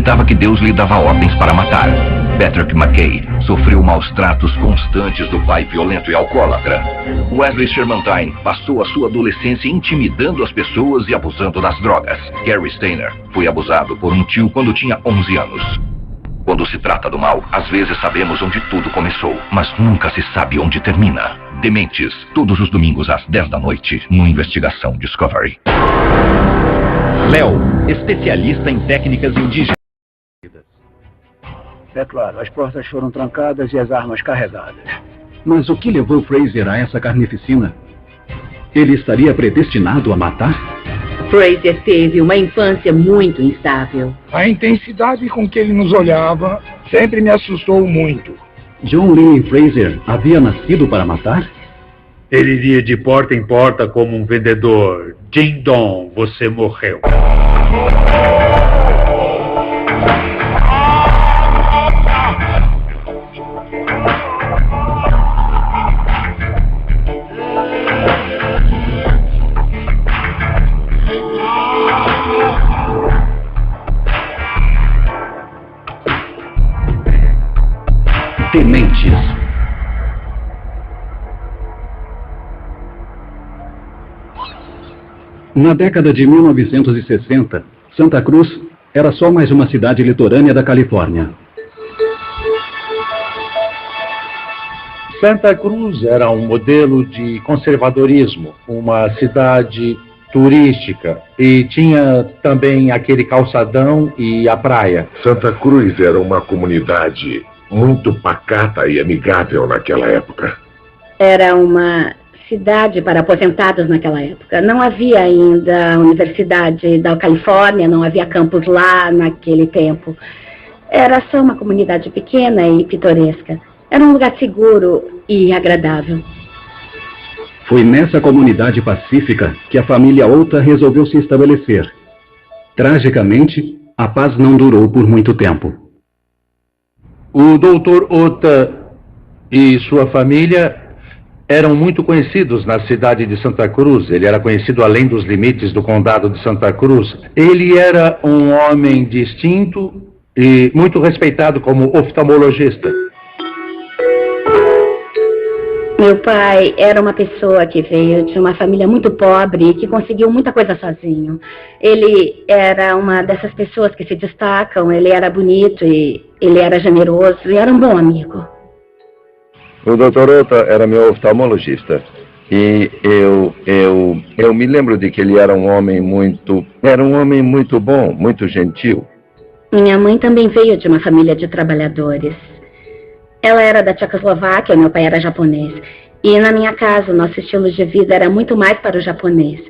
acreditava que Deus lhe dava ordens para matar. Patrick McKay sofreu maus tratos constantes do pai violento e alcoólatra. Wesley Shermantine passou a sua adolescência intimidando as pessoas e abusando das drogas. Gary Stayner foi abusado por um tio quando tinha 11 anos. Quando se trata do mal, às vezes sabemos onde tudo começou, mas nunca se sabe onde termina. Dementes, todos os domingos às 10 da noite, no Investigação Discovery. Léo, especialista em técnicas indígenas. É claro, as portas foram trancadas e as armas carregadas. Mas o que levou Fraser a essa carnificina? Ele estaria predestinado a matar? Fraser teve uma infância muito instável. A intensidade com que ele nos olhava sempre me assustou muito. John Lee Fraser havia nascido para matar? Ele iria de porta em porta como um vendedor. Ding dong, você morreu. Dementes. Na década de 1960, Santa Cruz era só mais uma cidade litorânea da Califórnia. Santa Cruz era um modelo de conservadorismo, uma cidade turística, e tinha também aquele calçadão e a praia. Santa Cruz era uma comunidade muito pacata e amigável naquela época. Era uma cidade para aposentados naquela época. Não havia ainda a Universidade da Califórnia, não havia campus lá naquele tempo. Era só uma comunidade pequena e pitoresca. Era um lugar seguro e agradável. Foi nessa comunidade pacífica que a família Ota resolveu se estabelecer. Tragicamente, a paz não durou por muito tempo. O Dr. Ota e sua família eram muito conhecidos na cidade de Santa Cruz. Ele era conhecido além dos limites do condado de Santa Cruz. Ele era um homem distinto e muito respeitado como oftalmologista. Meu pai era uma pessoa que veio de uma família muito pobre e que conseguiu muita coisa sozinho. Ele era uma dessas pessoas que se destacam, ele era bonito e ele era generoso e era um bom amigo. O Dr. Ota era meu oftalmologista e eu me lembro de que ele era um homem muito bom, muito gentil. Minha mãe também veio de uma família de trabalhadores. Ela era da Tchecoslováquia, meu pai era japonês. E na minha casa, o nosso estilo de vida era muito mais para o japonês.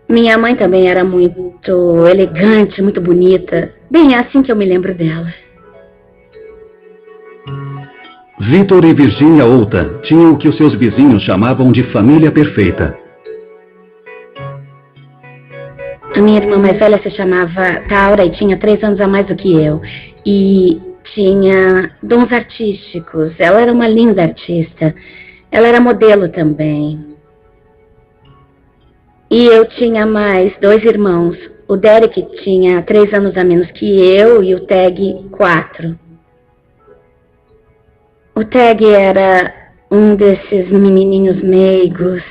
Minha mãe também era muito elegante, muito bonita. Bem, é assim que eu me lembro dela. Victor e Virginia Ota tinham o que os seus vizinhos chamavam de família perfeita. A minha irmã mais velha se chamava Taura e tinha 3 anos a mais do que eu. E tinha dons artísticos. Ela era uma linda artista. Ela era modelo também. E eu tinha mais 2 irmãos. O Derek tinha 3 anos a menos que eu e o Tag 4. O Tag era um desses menininhos meigos,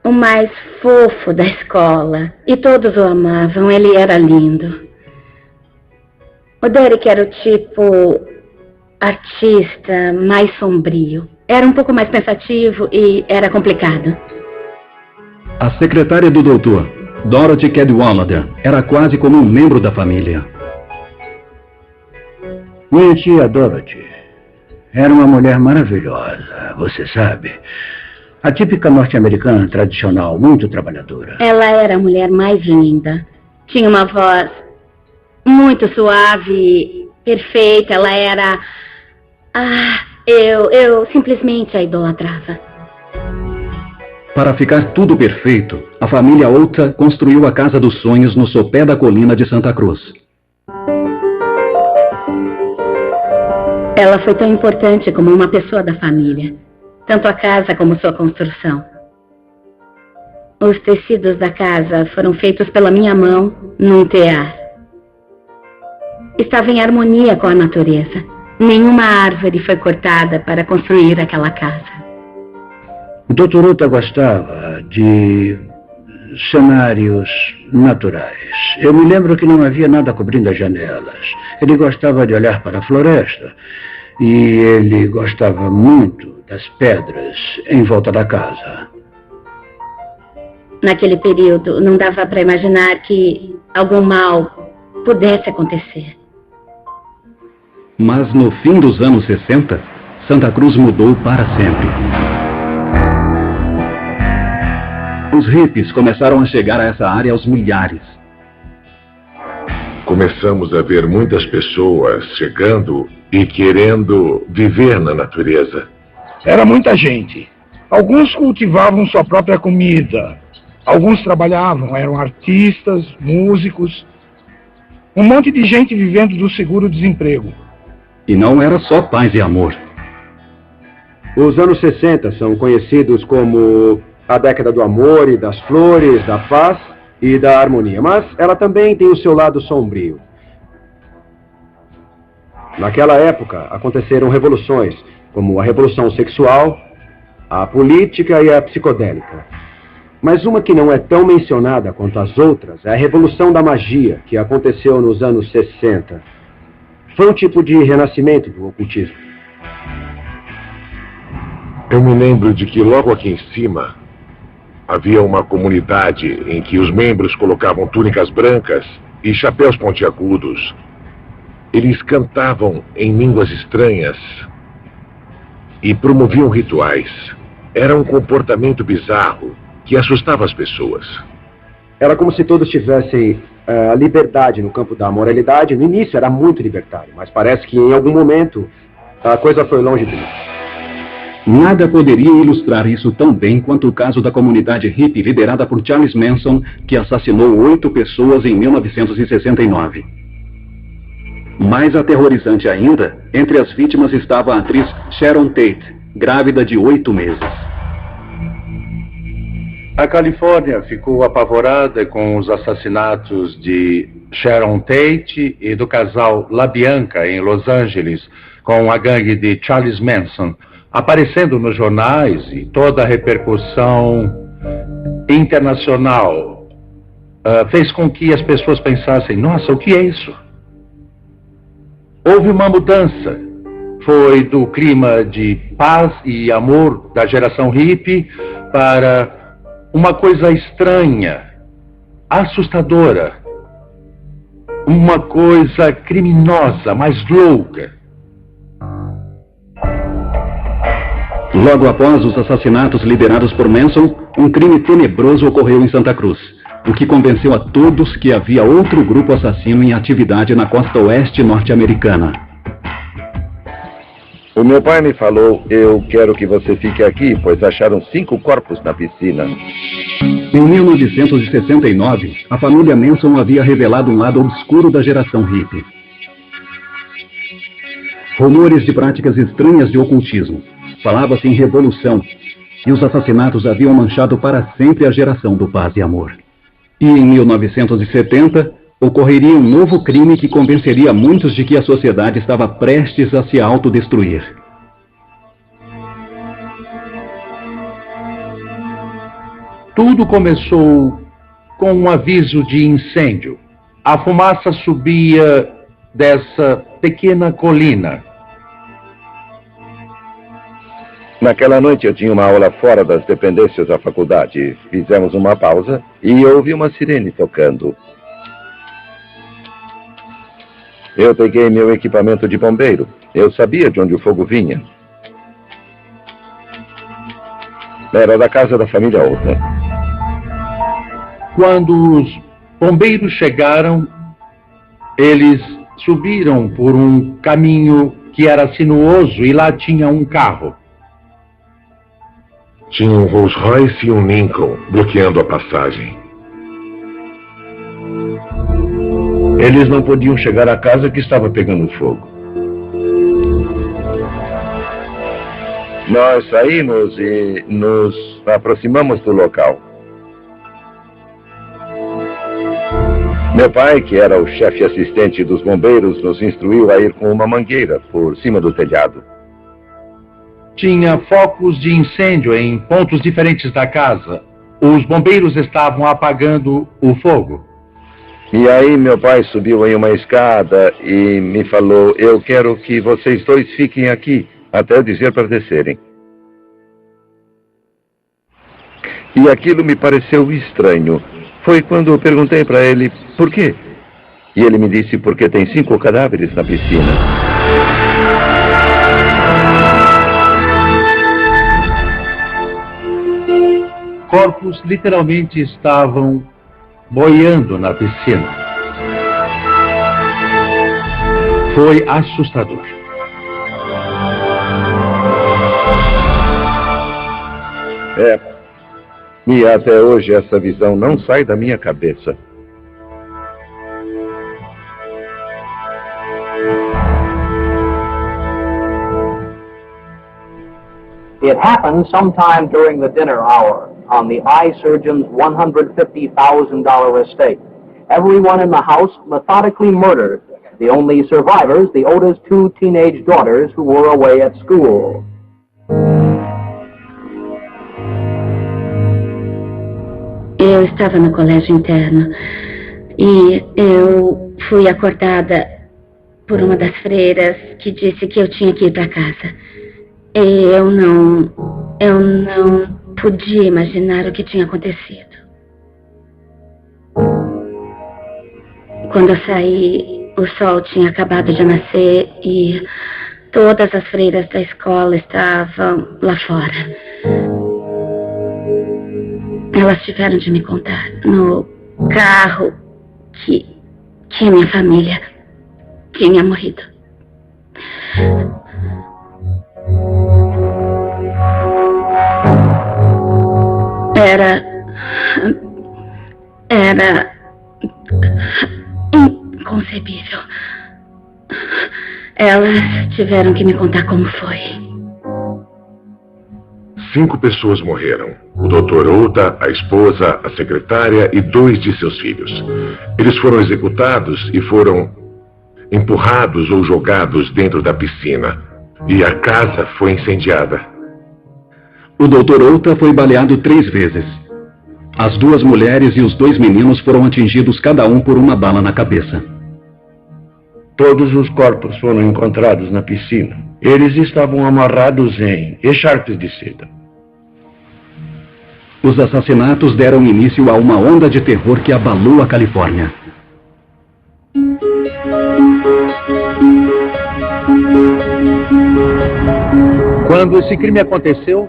o mais fofo da escola. E todos o amavam, ele era lindo. O Derek era o tipo artista mais sombrio. Era um pouco mais pensativo e era complicado. A secretária do doutor, Dorothy Cadwallader, era quase como um membro da família. Minha tia Dorothy era uma mulher maravilhosa, você sabe. A típica norte-americana tradicional, muito trabalhadora. Ela era a mulher mais linda. Tinha uma voz muito suave, perfeita. Ela era... eu simplesmente a idolatrava. Para ficar tudo perfeito, a família Ota construiu a Casa dos Sonhos no sopé da colina de Santa Cruz. Ela foi tão importante como uma pessoa da família. Tanto a casa como sua construção. Os tecidos da casa foram feitos pela minha mão num tear. estava em harmonia com a natureza. Nenhuma árvore foi cortada para construir aquela casa. O Dr. Ota gostava de cenários naturais. Eu me lembro que não havia nada cobrindo as janelas. Ele gostava de olhar para a floresta e ele gostava muito das pedras em volta da casa. Naquele período, não dava para imaginar que algum mal pudesse acontecer. Mas no fim dos anos 60, Santa Cruz mudou para sempre. Os hippies começaram a chegar a essa área aos milhares. Começamos a ver muitas pessoas chegando e querendo viver na natureza. Era muita gente. Alguns cultivavam sua própria comida. Alguns trabalhavam, eram artistas, músicos. Um monte de gente vivendo do seguro-desemprego. E não era só paz e amor. Os anos 60 são conhecidos como a década do amor e das flores, da paz e da harmonia. Mas ela também tem o seu lado sombrio. Naquela época aconteceram revoluções, como a revolução sexual, a política e a psicodélica. Mas uma que não é tão mencionada quanto as outras é a revolução da magia, que aconteceu nos anos 60. Foi um tipo de renascimento do ocultismo. Eu me lembro de que logo aqui em cima havia uma comunidade em que os membros colocavam túnicas brancas e chapéus pontiagudos. Eles cantavam em línguas estranhas e promoviam rituais. Era um comportamento bizarro que assustava as pessoas. Era como se todos tivessem a liberdade no campo da moralidade. No início era muito libertário, mas parece que em algum momento a coisa foi longe disso. Nada poderia ilustrar isso tão bem quanto o caso da comunidade hippie liderada por Charles Manson, que assassinou 8 pessoas em 1969. Mais aterrorizante ainda, entre as vítimas estava a atriz Sharon Tate, grávida de 8 meses. A Califórnia ficou apavorada com os assassinatos de Sharon Tate e do casal LaBianca em Los Angeles, com a gangue de Charles Manson, aparecendo nos jornais e toda a repercussão internacional fez com que as pessoas pensassem, nossa, o que é isso? Houve uma mudança. Foi do clima de paz e amor da geração hippie para uma coisa estranha, assustadora, uma coisa criminosa, mais louca. Logo após os assassinatos liderados por Manson, um crime tenebroso ocorreu em Santa Cruz, o que convenceu a todos que havia outro grupo assassino em atividade na costa oeste norte-americana. O meu pai me falou, eu quero que você fique aqui, pois acharam 5 corpos na piscina. Em 1969, a família Manson havia revelado um lado obscuro da geração hippie. Rumores de práticas estranhas de ocultismo. Falava-se em revolução, e os assassinatos haviam manchado para sempre a geração do paz e amor. E em 1970, ocorreria um novo crime que convenceria muitos de que a sociedade estava prestes a se autodestruir. Tudo começou com um aviso de incêndio. A fumaça subia dessa pequena colina. Naquela noite eu tinha uma aula fora das dependências da faculdade. Fizemos uma pausa e ouvi uma sirene tocando. Eu peguei meu equipamento de bombeiro. Eu sabia de onde o fogo vinha. Era da casa da família Ota. Quando os bombeiros chegaram, eles subiram por um caminho que era sinuoso e lá tinha um carro. Tinha um Rolls Royce e um Lincoln bloqueando a passagem. Eles não podiam chegar à casa que estava pegando fogo. Nós saímos e nos aproximamos do local. Meu pai, que era o chefe assistente dos bombeiros, nos instruiu a ir com uma mangueira por cima do telhado. Tinha focos de incêndio em pontos diferentes da casa. Os bombeiros estavam apagando o fogo. E aí meu pai subiu em uma escada e me falou: eu quero que vocês dois fiquem aqui, até eu dizer para descerem. E aquilo me pareceu estranho. Foi quando eu perguntei para ele, por quê? E ele me disse, porque tem 5 cadáveres na piscina. Corpos literalmente estavam boiando na piscina. Foi assustador. E até hoje essa visão não sai da minha cabeça. It happened sometime during the dinner hour on the eye surgeon's $150,000 estate. Everyone in the house methodically murdered. The only survivors, the Ota's 2 teenage daughters who were away at school. Eu estava no colégio interno e eu fui acordada por uma das freiras que disse que eu tinha que ir para casa. E eu não podia imaginar o que tinha acontecido. Quando eu saí, o sol tinha acabado de nascer e todas as freiras da escola estavam lá fora. Elas tiveram de me contar no carro que a minha família tinha morrido. Era inconcebível. Elas tiveram que me contar como foi. 5 pessoas morreram. O Dr. Ota, a esposa, a secretária e 2 de seus filhos. Eles foram executados e foram empurrados ou jogados dentro da piscina. E a casa foi incendiada. O Dr. Ota foi baleado 3 vezes. As 2 mulheres e os 2 meninos foram atingidos cada um por uma bala na cabeça. Todos os corpos foram encontrados na piscina. Eles estavam amarrados em echarpes de seda. Os assassinatos deram início a uma onda de terror que abalou a Califórnia. Quando esse crime aconteceu,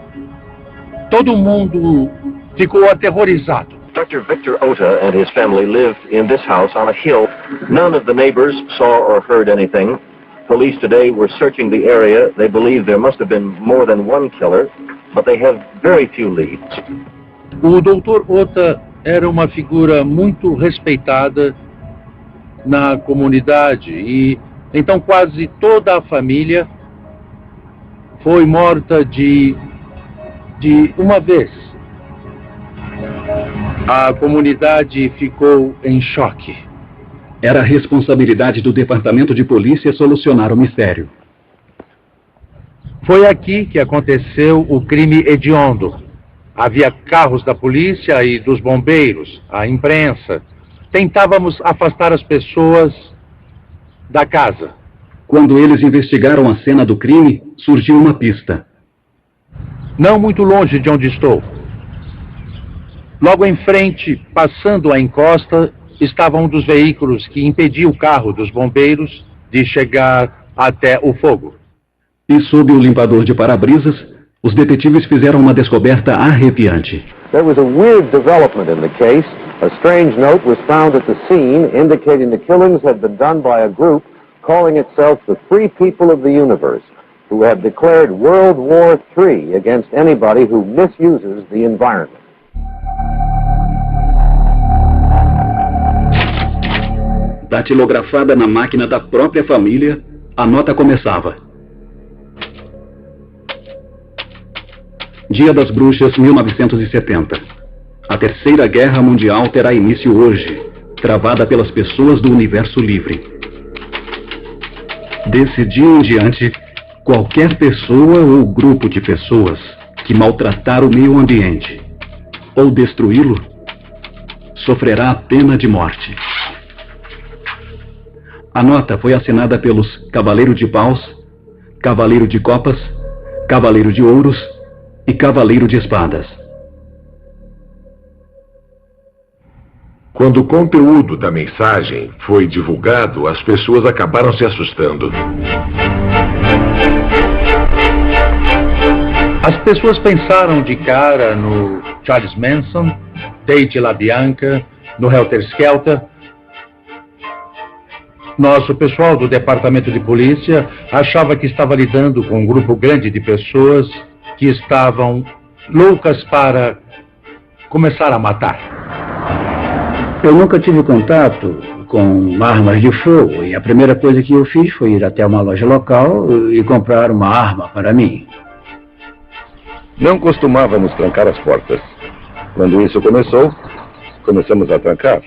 todo mundo ficou aterrorizado. Dr. Victor Ota and his family lived in this house on a hill. None of the neighbors saw or heard anything. Police today were searching the area. They believe there must have been more than one killer, but they have very few leads. O Dr. Ota era uma figura muito respeitada na comunidade e então quase toda a família foi morta de uma vez. A comunidade ficou em choque. Era a responsabilidade do Departamento de Polícia solucionar o mistério. Foi aqui que aconteceu o crime hediondo. Havia carros da polícia e dos bombeiros, a imprensa. Tentávamos afastar as pessoas da casa. Quando eles investigaram a cena do crime, surgiu uma pista. Não muito longe de onde estou. Logo em frente, passando a encosta, estava um dos veículos que impedia o carro dos bombeiros de chegar até o fogo. E sob o limpador de para-brisas, os detetives fizeram uma descoberta arrepiante. There was a weird development in the case. A strange note was found at the scene indicating the killings had been done by a group calling itself the Free People of the Universe, who have declared World War III against anybody who misuses the environment. Datilografada na máquina da própria família, a nota começava: Dia das Bruxas, 1970. A Terceira Guerra Mundial terá início hoje. travada pelas pessoas do universo livre. Desse dia em diante, qualquer pessoa ou grupo de pessoas que maltratar o meio ambiente ou destruí-lo sofrerá a pena de morte. A nota foi assinada pelos Cavaleiro de Paus, Cavaleiro de Copas, Cavaleiro de Ouros e Cavaleiro de Espadas. Quando o conteúdo da mensagem foi divulgado, as pessoas acabaram se assustando. As pessoas pensaram de cara no Charles Manson, Tate LaBianca, no Helter Skelter. Nosso pessoal do departamento de polícia achava que estava lidando com um grupo grande de pessoas que estavam loucas para começar a matar. Eu nunca tive contato com armas de fogo e a primeira coisa que eu fiz foi ir até uma loja local e comprar uma arma para mim. Não costumávamos trancar as portas. Quando isso começou, começamos a trancar.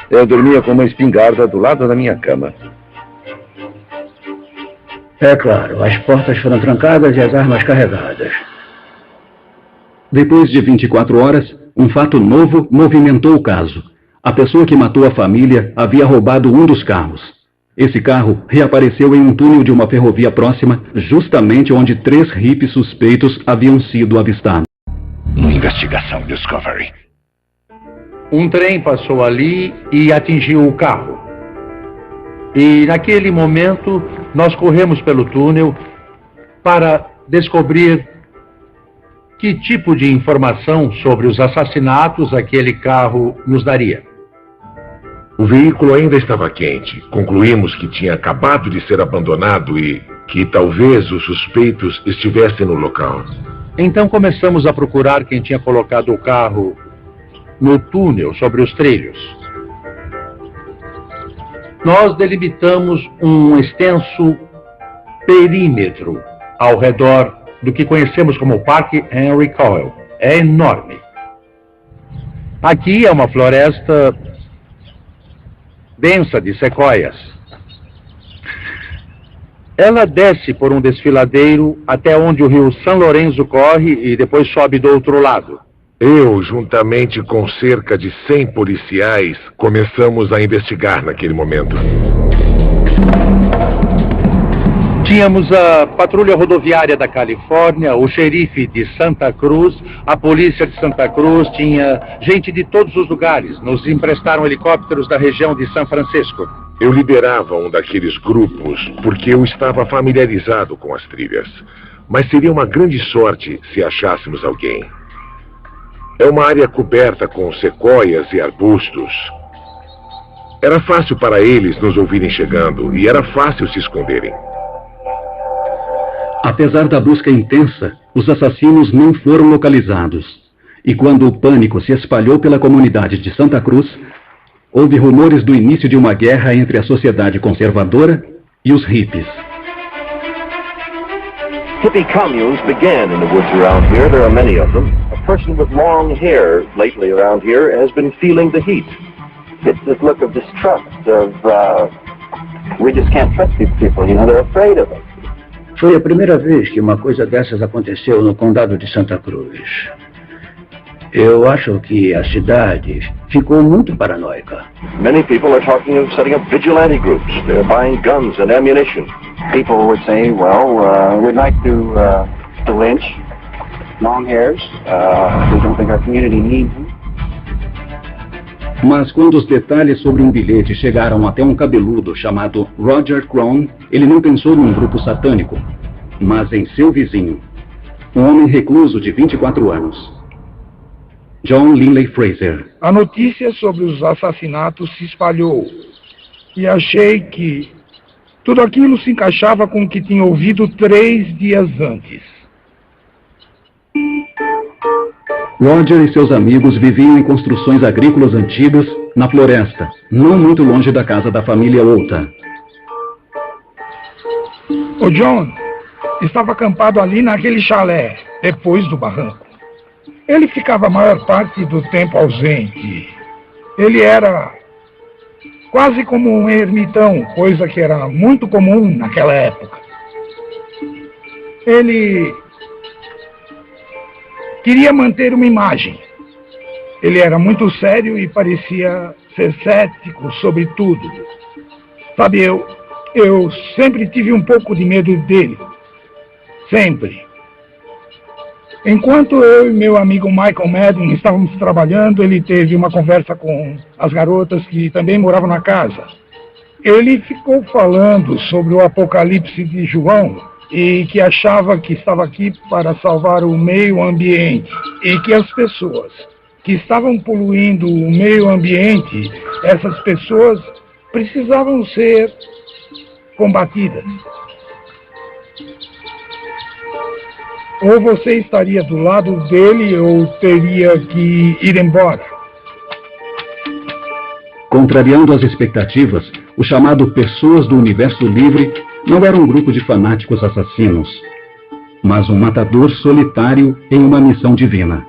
Eu dormia com uma espingarda do lado da minha cama. É claro, as portas foram trancadas e as armas carregadas. Depois de 24 horas, um fato novo movimentou o caso. A pessoa que matou a família havia roubado um dos carros. Esse carro reapareceu em um túnel de uma ferrovia próxima, justamente onde 3 hippies suspeitos haviam sido avistados. Investigação Discovery. Um trem passou ali e atingiu o carro. E naquele momento, nós corremos pelo túnel para descobrir que tipo de informação sobre os assassinatos aquele carro nos daria. O veículo ainda estava quente. Concluímos que tinha acabado de ser abandonado e que talvez os suspeitos estivessem no local. Então começamos a procurar quem tinha colocado o carro no túnel sobre os trilhos. Nós delimitamos um extenso perímetro ao redor do que conhecemos como o Parque Henry Cowell. É enorme. Aqui é uma floresta densa de sequoias. Ela desce por um desfiladeiro até onde o rio São Lourenço corre e depois sobe do outro lado. Eu, juntamente com cerca de 100 policiais, começamos a investigar naquele momento. Tínhamos a patrulha rodoviária da Califórnia, o xerife de Santa Cruz, a polícia de Santa Cruz, tinha gente de todos os lugares. Nos emprestaram helicópteros da região de São Francisco. Eu liderava um daqueles grupos porque eu estava familiarizado com as trilhas. Mas seria uma grande sorte se achássemos alguém. É uma área coberta com sequoias e arbustos. Era fácil para eles nos ouvirem chegando e era fácil se esconderem. Apesar da busca intensa, os assassinos não foram localizados. E quando o pânico se espalhou pela comunidade de Santa Cruz, houve rumores do início de uma guerra entre a sociedade conservadora e os hippies. Hippie communes began in the woods around here. There are many of them. A person with long hair lately around here has been feeling the heat. It's this look of distrust, we just can't trust these people, you know, they're afraid of us. Foi a primeira vez que uma coisa dessas aconteceu no condado de Santa Cruz. Eu acho que a cidade ficou muito paranoica. Many people are talking of setting up vigilante groups. They're buying guns and ammunition. People would say, well, we'd like to lynch long hairs. We don't think our community needs them. Mas quando os detalhes sobre um bilhete chegaram até um cabeludo chamado Roger Crone, ele não pensou num grupo satânico, mas em seu vizinho, um homem recluso de 24 anos. John Linley Fraser. A notícia sobre os assassinatos se espalhou e achei que tudo aquilo se encaixava com o que tinha ouvido 3 dias antes. Roger e seus amigos viviam em construções agrícolas antigas na floresta, não muito longe da casa da família Ota. O John estava acampado ali naquele chalé, depois do barranco. Ele ficava a maior parte do tempo ausente. Ele era quase como um ermitão, coisa que era muito comum naquela época. Ele queria manter uma imagem. Ele era muito sério e parecia ser cético sobre tudo. Sabe, eu sempre tive um pouco de medo dele. Sempre. Enquanto eu e meu amigo Michael Madden estávamos trabalhando, ele teve uma conversa com as garotas que também moravam na casa. Ele ficou falando sobre o Apocalipse de João e que achava que estava aqui para salvar o meio ambiente e que as pessoas que estavam poluindo o meio ambiente, essas pessoas precisavam ser combatidas. Ou você estaria do lado dele ou teria que ir embora. Contrariando as expectativas, o chamado Pessoas do Universo Livre não era um grupo de fanáticos assassinos, mas um matador solitário em uma missão divina.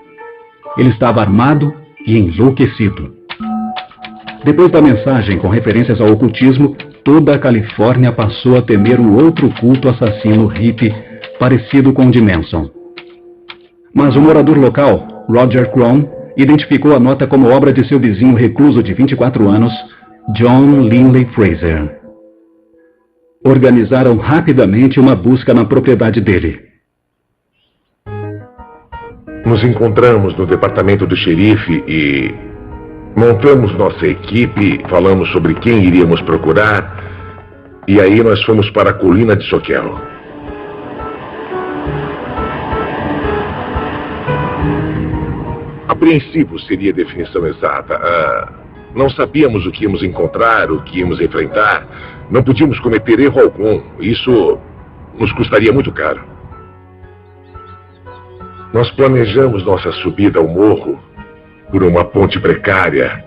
Ele estava armado e enlouquecido. Depois da mensagem com referências ao ocultismo, toda a Califórnia passou a temer um outro culto assassino hippie parecido com o de Manson. Mas o morador local, Roger Crone, identificou a nota como obra de seu vizinho recluso de 24 anos, John Linley Fraser. Organizaram rapidamente uma busca na propriedade dele. Nos encontramos no departamento do xerife e montamos nossa equipe, falamos sobre quem iríamos procurar, e aí nós fomos para a colina de Soquel. A princípio seria a definição exata. Não sabíamos o que íamos encontrar, o que íamos enfrentar. Não podíamos cometer erro algum. Isso nos custaria muito caro. Nós planejamos nossa subida ao morro por uma ponte precária,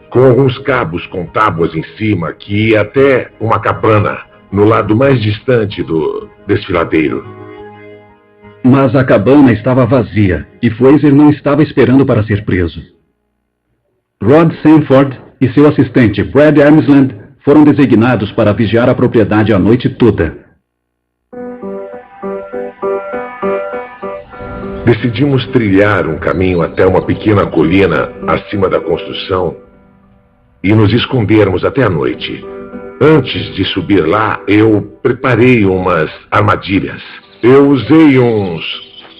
com alguns cabos com tábuas em cima, que ia até uma cabana no lado mais distante do desfiladeiro. Mas a cabana estava vazia e Fraser não estava esperando para ser preso. Rod Sanford e seu assistente Brad Armsland foram designados para vigiar a propriedade a noite toda. Decidimos trilhar um caminho até uma pequena colina acima da construção e nos escondermos até a noite. Antes de subir lá, eu preparei umas armadilhas. Eu usei uns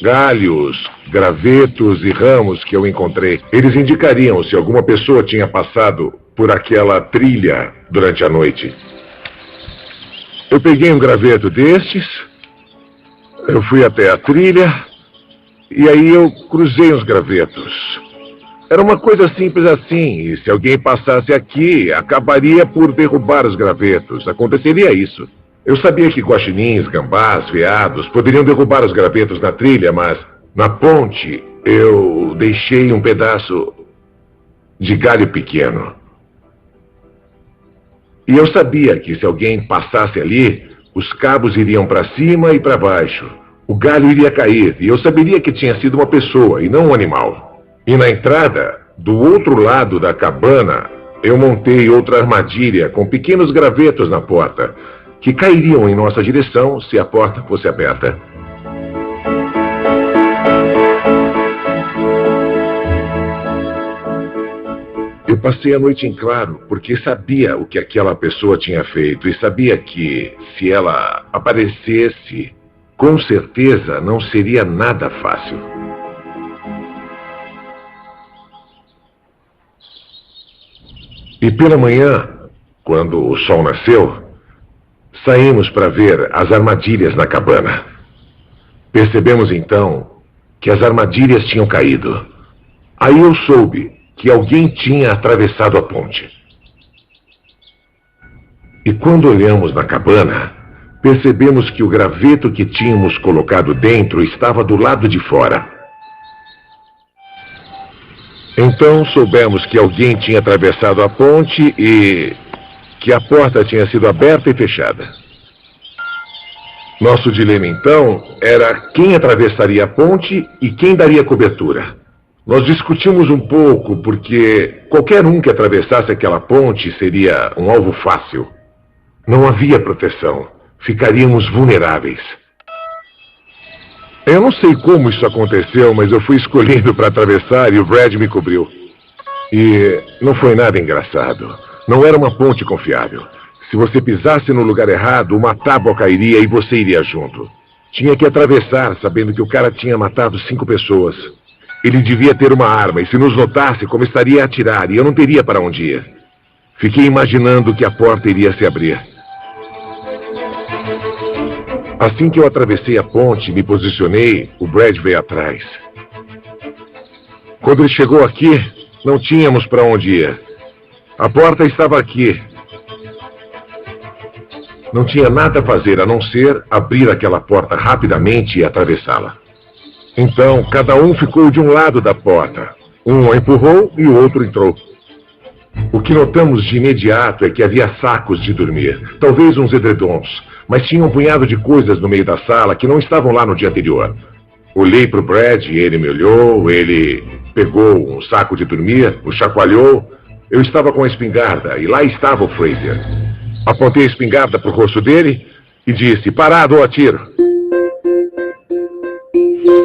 galhos, gravetos e ramos que eu encontrei. Eles indicariam se alguma pessoa tinha passado por aquela trilha durante a noite. Eu peguei um graveto destes, eu fui até a trilha e aí eu cruzei os gravetos. Era uma coisa simples assim, e se alguém passasse aqui, acabaria por derrubar os gravetos. Aconteceria isso. Eu sabia que guaxinins, gambás, veados poderiam derrubar os gravetos na trilha, mas na ponte eu deixei um pedaço de galho pequeno. E eu sabia que se alguém passasse ali, os cabos iriam para cima e para baixo. O galho iria cair, e eu saberia que tinha sido uma pessoa e não um animal. E na entrada, do outro lado da cabana, eu montei outra armadilha com pequenos gravetos na porta, que cairiam em nossa direção se a porta fosse aberta. Eu passei a noite em claro, porque sabia o que aquela pessoa tinha feito e sabia que, se ela aparecesse, com certeza não seria nada fácil. E pela manhã, quando o sol nasceu, saímos para ver as armadilhas na cabana. Percebemos então que as armadilhas tinham caído. Aí eu soube que alguém tinha atravessado a ponte. E quando olhamos na cabana, percebemos que o graveto que tínhamos colocado dentro estava do lado de fora. Então soubemos que alguém tinha atravessado a ponte e que a porta tinha sido aberta e fechada. Nosso dilema, então, era quem atravessaria a ponte e quem daria cobertura. Nós discutimos um pouco porque qualquer um que atravessasse aquela ponte seria um alvo fácil. Não havia proteção. Ficaríamos vulneráveis. Eu não sei como isso aconteceu, mas eu fui escolhido para atravessar e o Brad me cobriu. E não foi nada engraçado. Não era uma ponte confiável. Se você pisasse no lugar errado, uma tábua cairia e você iria junto. Tinha que atravessar, sabendo que o cara tinha matado 5 pessoas. Ele devia ter uma arma, e se nos notasse, começaria a atirar, e eu não teria para onde ir. Fiquei imaginando que a porta iria se abrir. Assim que eu atravessei a ponte e me posicionei, o Brad veio atrás. Quando ele chegou aqui, não tínhamos para onde ir. A porta estava aqui. Não tinha nada a fazer a não ser abrir aquela porta rapidamente e atravessá-la. Então, cada um ficou de um lado da porta. Um a empurrou e o outro entrou. O que notamos de imediato é que havia sacos de dormir, talvez uns edredons, mas tinha um punhado de coisas no meio da sala que não estavam lá no dia anterior. Olhei para o Brad e ele me olhou, ele pegou um saco de dormir, o chacoalhou. Eu estava com a espingarda e lá estava o Fraser. Apontei a espingarda para o rosto dele e disse, parado ou atiro.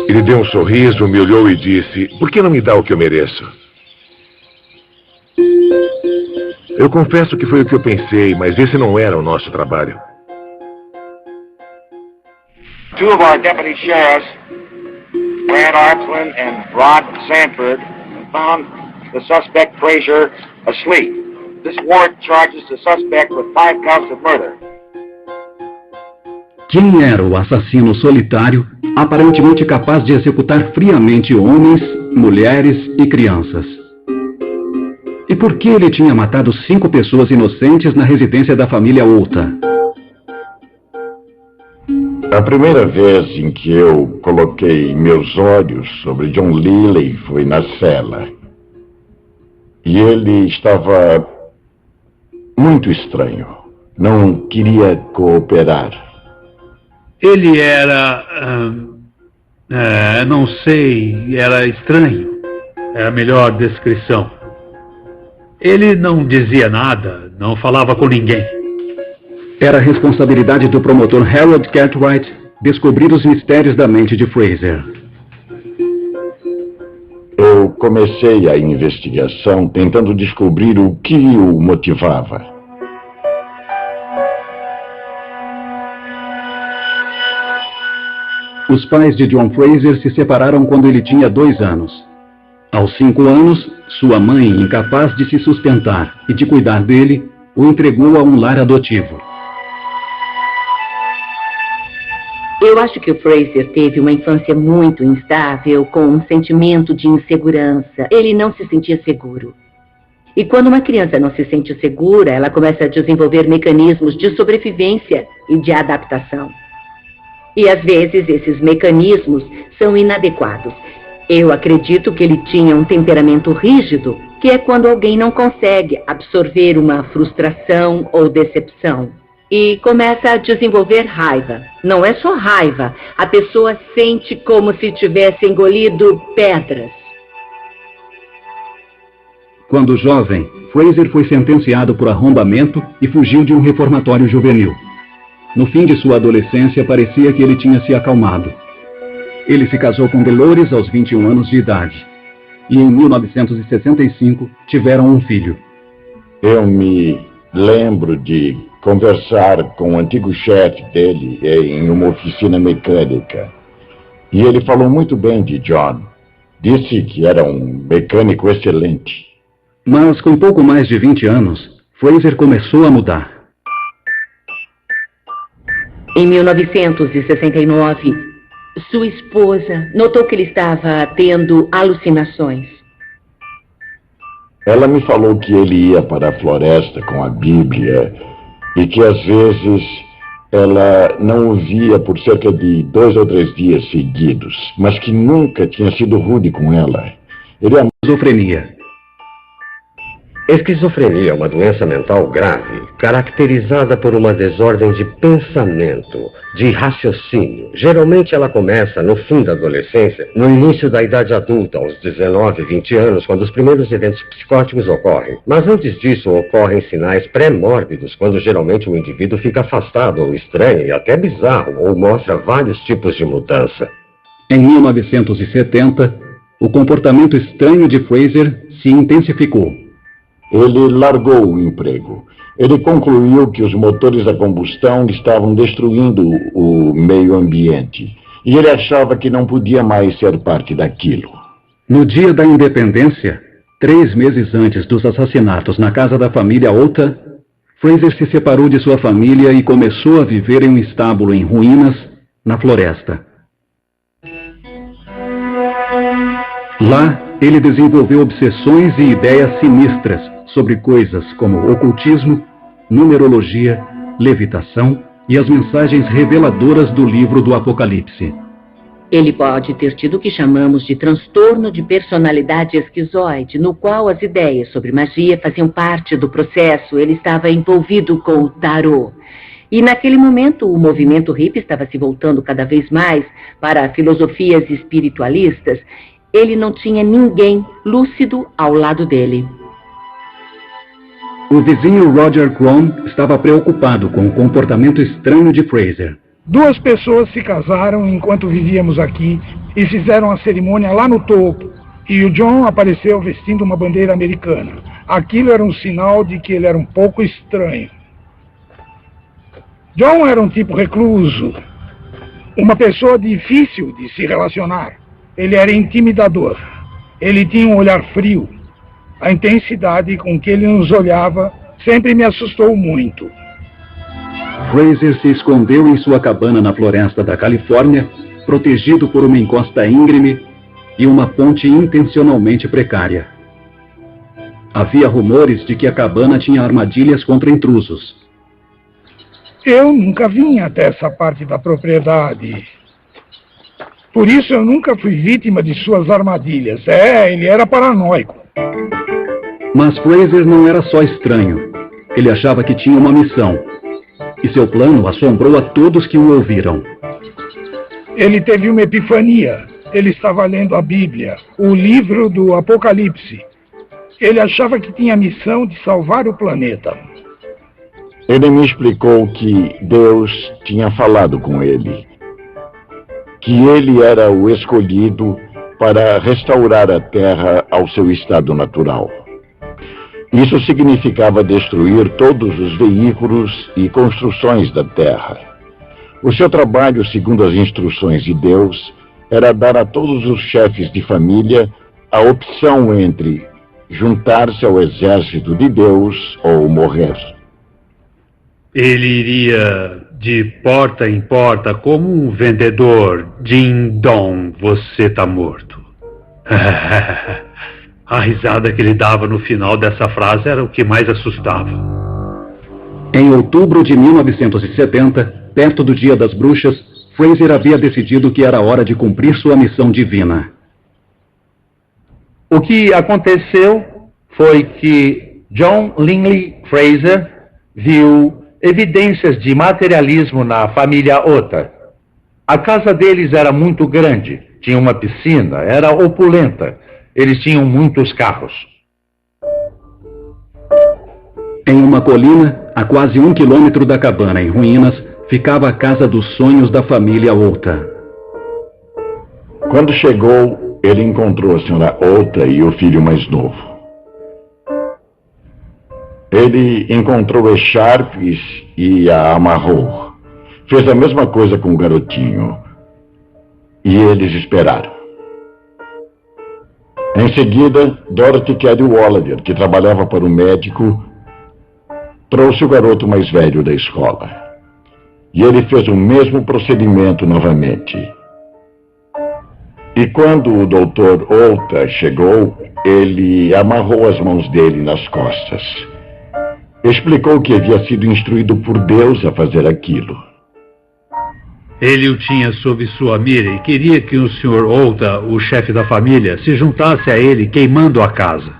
Ele deu um sorriso, me olhou e disse, por que não me dá o que eu mereço? Eu confesso que foi o que eu pensei, mas esse não era o nosso trabalho. 2 of our deputy sheriffs, Brad Arplin and Rod Sanford, found the suspect Fraser asleep. This warrant charges the suspect with 5 counts of murder. Quem era o assassino solitário, aparentemente capaz de executar friamente homens, mulheres e crianças? E por que ele tinha matado 5 pessoas inocentes na residência da família Ota? A primeira vez em que eu coloquei meus olhos sobre John Lilly foi na cela. E ele estava muito estranho. Não queria cooperar. Ele era... não sei, era estranho. É a melhor descrição. Ele não dizia nada, não falava com ninguém. Era responsabilidade do promotor Harold Cartwright descobrir os mistérios da mente de Fraser. Eu comecei a investigação tentando descobrir o que o motivava. Os pais de John Fraser se separaram quando ele tinha 2 anos. Aos 5 anos, sua mãe, incapaz de se sustentar e de cuidar dele, o entregou a um lar adotivo. Eu acho que o Fraser teve uma infância muito instável, com um sentimento de insegurança. Ele não se sentia seguro. E quando uma criança não se sente segura, ela começa a desenvolver mecanismos de sobrevivência e de adaptação. E às vezes esses mecanismos são inadequados. Eu acredito que ele tinha um temperamento rígido, que é quando alguém não consegue absorver uma frustração ou decepção. E começa a desenvolver raiva. Não é só raiva, a pessoa sente como se tivesse engolido pedras. Quando jovem, Fraser foi sentenciado por arrombamento e fugiu de um reformatório juvenil. No fim de sua adolescência, parecia que ele tinha se acalmado. Ele se casou com Dolores aos 21 anos de idade. E em 1965, tiveram um filho. Eu me lembro de conversar com o antigo chefe dele em uma oficina mecânica. E ele falou muito bem de John. Disse que era um mecânico excelente. Mas com pouco mais de 20 anos, Fraser começou a mudar. Em 1969, sua esposa notou que ele estava tendo alucinações. Ela me falou que ele ia para a floresta com a Bíblia e que às vezes ela não o via por cerca de 2 ou 3 dias seguidos, mas que nunca tinha sido rude com ela. Ele é esquizofrenia. Esquizofrenia é uma doença mental grave, caracterizada por uma desordem de pensamento, de raciocínio. Geralmente ela começa no fim da adolescência, no início da idade adulta, aos 19, 20 anos, quando os primeiros eventos psicóticos ocorrem. Mas antes disso ocorrem sinais pré-mórbidos, quando geralmente o indivíduo fica afastado ou estranho e até bizarro, ou mostra vários tipos de mudança. Em 1970, o comportamento estranho de Fraser se intensificou. Ele largou o emprego. Ele concluiu que os motores a combustão estavam destruindo o meio ambiente. E ele achava que não podia mais ser parte daquilo. No dia da independência, 3 meses antes dos assassinatos na casa da família Ota, Fraser se separou de sua família e começou a viver em um estábulo em ruínas, na floresta. Lá, ele desenvolveu obsessões e ideias sinistras sobre coisas como ocultismo, numerologia, levitação e as mensagens reveladoras do livro do Apocalipse. Ele pode ter tido o que chamamos de transtorno de personalidade esquizoide, no qual as ideias sobre magia faziam parte do processo. Ele estava envolvido com o tarô. E naquele momento o movimento hippie estava se voltando cada vez mais para filosofias espiritualistas. Ele não tinha ninguém lúcido ao lado dele. O vizinho Roger Crone estava preocupado com o comportamento estranho de Fraser. 2 pessoas se casaram enquanto vivíamos aqui e fizeram a cerimônia lá no topo. E o John apareceu vestindo uma bandeira americana. Aquilo era um sinal de que ele era um pouco estranho. John era um tipo recluso, uma pessoa difícil de se relacionar. Ele era intimidador. Ele tinha um olhar frio. A intensidade com que ele nos olhava sempre me assustou muito. Fraser se escondeu em sua cabana na floresta da Califórnia, protegido por uma encosta íngreme e uma ponte intencionalmente precária. Havia rumores de que a cabana tinha armadilhas contra intrusos. Eu nunca vim até essa parte da propriedade. Por isso eu nunca fui vítima de suas armadilhas. Ele era paranoico. Mas Fraser não era só estranho. Ele achava que tinha uma missão. E seu plano assombrou a todos que o ouviram. Ele teve uma epifania. Ele estava lendo a Bíblia, o livro do Apocalipse. Ele achava que tinha a missão de salvar o planeta. Ele me explicou que Deus tinha falado com ele. Que ele era o escolhido para restaurar a Terra ao seu estado natural. Isso significava destruir todos os veículos e construções da Terra. O seu trabalho, segundo as instruções de Deus, era dar a todos os chefes de família a opção entre juntar-se ao exército de Deus ou morrer. Ele iria de porta em porta como um vendedor. Ding-dong, você tá morto. A risada que ele dava no final dessa frase era o que mais assustava. Em outubro de 1970, perto do Dia das Bruxas, Fraser havia decidido que era hora de cumprir sua missão divina. O que aconteceu foi que John Linley Fraser viu evidências de materialismo na família Ota. A casa deles era muito grande, tinha uma piscina, era opulenta. Eles tinham muitos carros. Em uma colina, a quase 1 quilômetro da cabana em ruínas, ficava a casa dos sonhos da família Ota. Quando chegou, ele encontrou a senhora Ota e o filho mais novo. Ele encontrou echarpes e a amarrou. Fez a mesma coisa com o garotinho. E eles esperaram. Em seguida, Dorothy Cadwallader, que trabalhava para o médico, trouxe o garoto mais velho da escola. E ele fez o mesmo procedimento novamente. E quando o Dr. Ota chegou, ele amarrou as mãos dele nas costas. Explicou que havia sido instruído por Deus a fazer aquilo. Ele o tinha sob sua mira e queria que o Sr. Ota, o chefe da família, se juntasse a ele queimando a casa.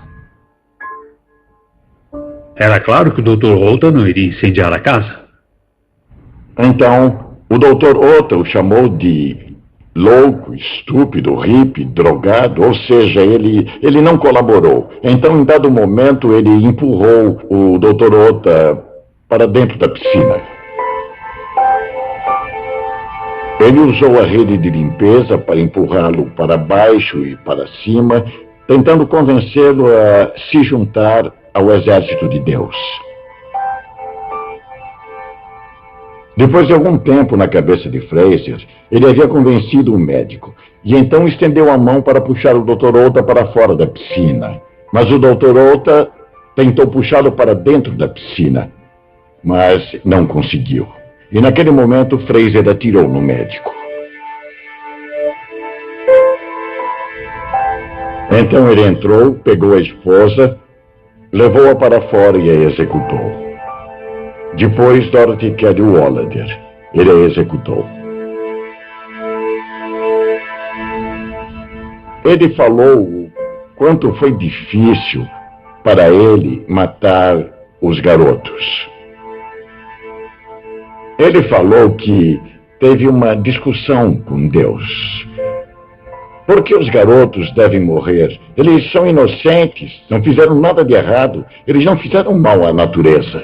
Era claro que o Dr. Ota não iria incendiar a casa. Então, o Dr. Ota o chamou de louco, estúpido, hippie, drogado, ou seja, ele não colaborou. Então, em dado momento, ele empurrou o Dr. Ota para dentro da piscina. Ele usou a rede de limpeza para empurrá-lo para baixo e para cima, tentando convencê-lo a se juntar ao exército de Deus. Depois de algum tempo na cabeça de Fraser, ele havia convencido o médico, e então estendeu a mão para puxar o Dr. Ota para fora da piscina. Mas o Dr. Ota tentou puxá-lo para dentro da piscina, mas não conseguiu. E naquele momento, Fraser atirou no médico. Então ele entrou, pegou a esposa, levou-a para fora e a executou. Depois, Dorothy Cadwallader. Ele a executou. Ele falou o quanto foi difícil para ele matar os garotos. Ele falou que teve uma discussão com Deus. Por que os garotos devem morrer? Eles são inocentes, não fizeram nada de errado, eles não fizeram mal à natureza.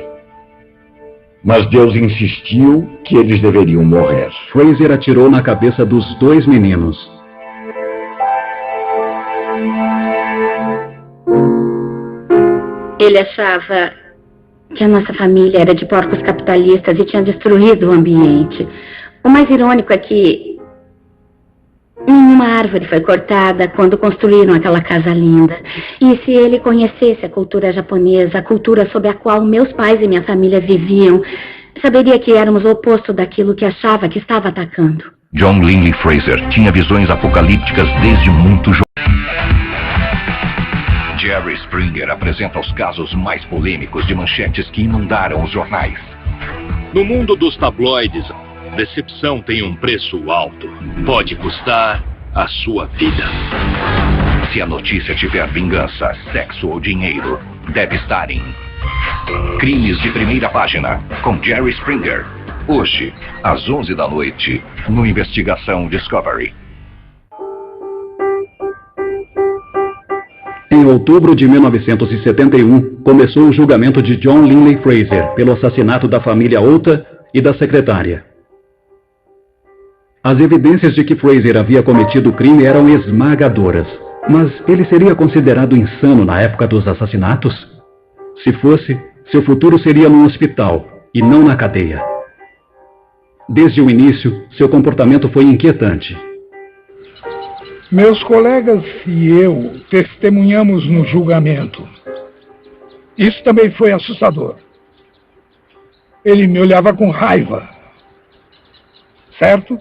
Mas Deus insistiu que eles deveriam morrer. Fraser atirou na cabeça dos 2 meninos. Ele achava que a nossa família era de porcos capitalistas e tinha destruído o ambiente. O mais irônico é que nenhuma árvore foi cortada quando construíram aquela casa linda. E se ele conhecesse a cultura japonesa, a cultura sob a qual meus pais e minha família viviam, saberia que éramos o oposto daquilo que achava que estava atacando. John Linley Fraser tinha visões apocalípticas desde muito jovem. Jerry Springer apresenta os casos mais polêmicos de manchetes que inundaram os jornais. No mundo dos tabloides, a decepção tem um preço alto. Pode custar a sua vida. Se a notícia tiver vingança, sexo ou dinheiro, deve estar em Crimes de Primeira Página, com Jerry Springer. Hoje, às 11 da noite, no Investigação Discovery. Em outubro de 1971, começou o julgamento de John Linley Fraser pelo assassinato da família Ota e da secretária. As evidências de que Fraser havia cometido o crime eram esmagadoras, mas ele seria considerado insano na época dos assassinatos? Se fosse, seu futuro seria num hospital e não na cadeia. Desde o início, seu comportamento foi inquietante. Meus colegas e eu testemunhamos no julgamento. Isso também foi assustador. Ele me olhava com raiva. Certo?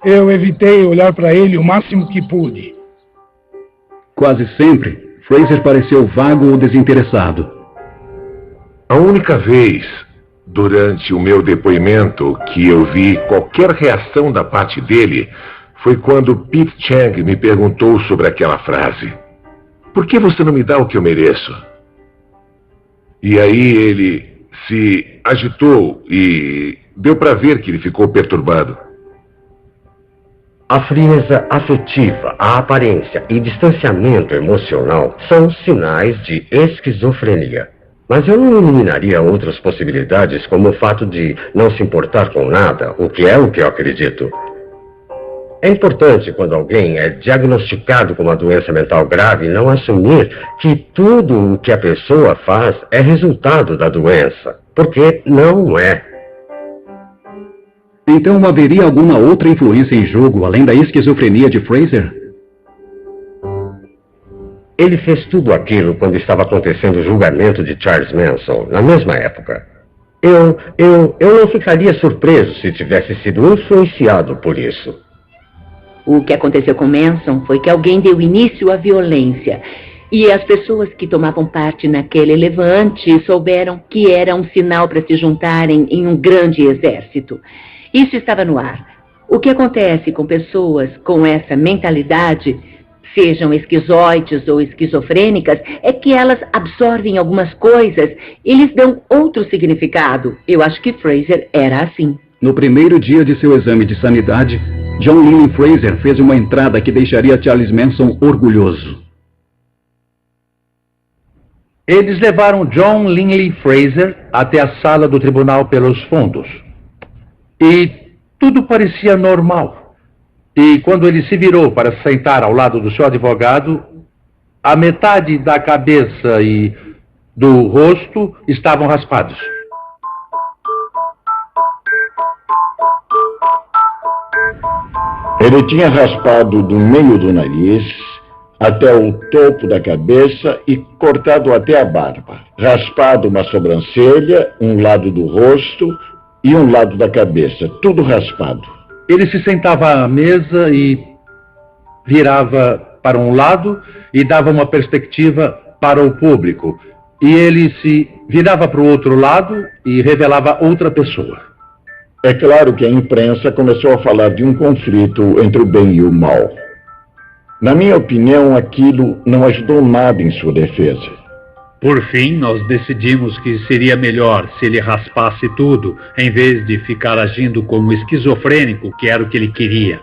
Eu evitei olhar para ele o máximo que pude. Quase sempre, Fraser pareceu vago ou desinteressado. A única vez durante o meu depoimento que eu vi qualquer reação da parte dele foi quando Pete Chang me perguntou sobre aquela frase. Por que você não me dá o que eu mereço? E aí ele se agitou e deu para ver que ele ficou perturbado. A frieza afetiva, a aparência e distanciamento emocional são sinais de esquizofrenia. Mas eu não eliminaria outras possibilidades, como o fato de não se importar com nada, o que eu acredito. É importante, quando alguém é diagnosticado com uma doença mental grave, não assumir que tudo o que a pessoa faz é resultado da doença, porque não é. Então haveria alguma outra influência em jogo, além da esquizofrenia de Fraser? Ele fez tudo aquilo quando estava acontecendo o julgamento de Charles Manson, na mesma época. Eu não ficaria surpreso se tivesse sido influenciado por isso. O que aconteceu com Manson foi que alguém deu início à violência. E as pessoas que tomavam parte naquele levante souberam que era um sinal para se juntarem em um grande exército. Isso estava no ar. O que acontece com pessoas com essa mentalidade sejam esquizoides ou esquizofrênicas, é que elas absorvem algumas coisas e lhes dão outro significado. Eu acho que Fraser era assim. No primeiro dia de seu exame de sanidade, John Linley Fraser fez uma entrada que deixaria Charles Manson orgulhoso. Eles levaram John Linley Fraser até a sala do tribunal pelos fundos. E tudo parecia normal. E quando ele se virou para sentar ao lado do seu advogado, a metade da cabeça e do rosto estavam raspados. Ele tinha raspado do meio do nariz até o topo da cabeça e cortado até a barba. Raspado uma sobrancelha, um lado do rosto e um lado da cabeça. Tudo raspado. Ele se sentava à mesa e virava para um lado e dava uma perspectiva para o público. E ele se virava para o outro lado e revelava outra pessoa. É claro que a imprensa começou a falar de um conflito entre o bem e o mal. Na minha opinião, aquilo não ajudou nada em sua defesa. Por fim, nós decidimos que seria melhor se ele raspasse tudo, em vez de ficar agindo como esquizofrênico, que era o que ele queria.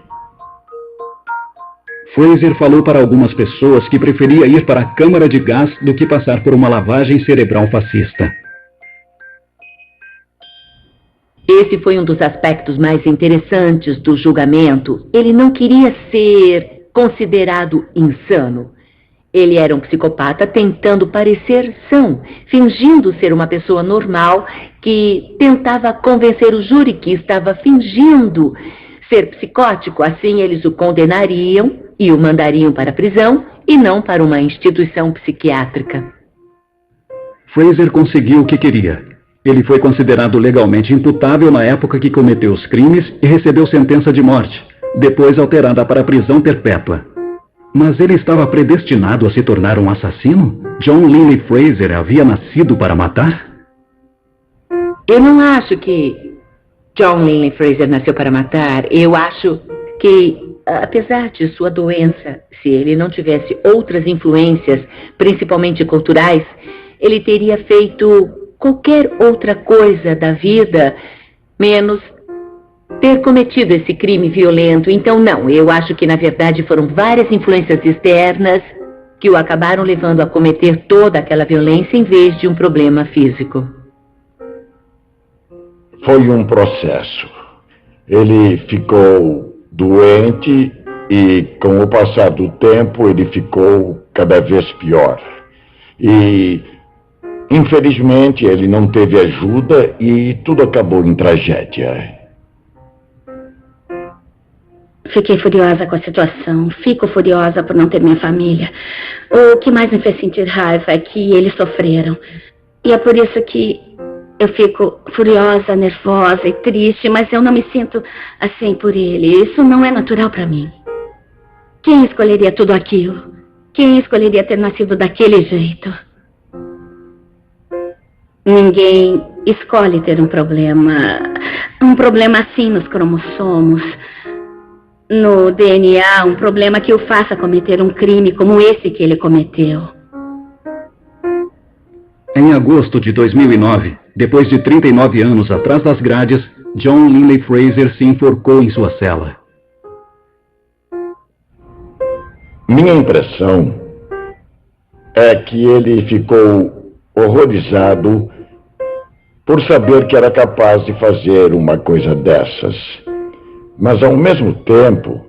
Fraser falou para algumas pessoas que preferia ir para a câmara de gás do que passar por uma lavagem cerebral fascista. Esse foi um dos aspectos mais interessantes do julgamento. Ele não queria ser considerado insano. Ele era um psicopata tentando parecer são, fingindo ser uma pessoa normal que tentava convencer o júri que estava fingindo ser psicótico. Assim eles o condenariam e o mandariam para a prisão e não para uma instituição psiquiátrica. Fraser conseguiu o que queria. Ele foi considerado legalmente imputável na época que cometeu os crimes e recebeu sentença de morte, depois alterada para prisão perpétua. Mas ele estava predestinado a se tornar um assassino? John Linley Fraser havia nascido para matar? Eu não acho que John Linley Fraser nasceu para matar. Eu acho que, apesar de sua doença, se ele não tivesse outras influências, principalmente culturais, ele teria feito qualquer outra coisa da vida, menos ter cometido esse crime violento. Então, não, eu acho que, na verdade, foram várias influências externas que o acabaram levando a cometer toda aquela violência em vez de um problema físico. Foi um processo. Ele ficou doente e, com o passar do tempo, ele ficou cada vez pior. E, infelizmente, ele não teve ajuda e tudo acabou em tragédia. Fiquei furiosa com a situação. Fico furiosa por não ter minha família. O que mais me fez sentir raiva é que eles sofreram. E é por isso que eu fico furiosa, nervosa e triste, mas eu não me sinto assim por ele. Isso não é natural para mim. Quem escolheria tudo aquilo? Quem escolheria ter nascido daquele jeito? Ninguém escolhe ter um problema assim nos cromossomos, no DNA, um problema que o faça cometer um crime como esse que ele cometeu. Em agosto de 2009, depois de 39 anos atrás das grades, John Linley Fraser se enforcou em sua cela. Minha impressão é que ele ficou horrorizado por saber que era capaz de fazer uma coisa dessas. Mas, ao mesmo tempo,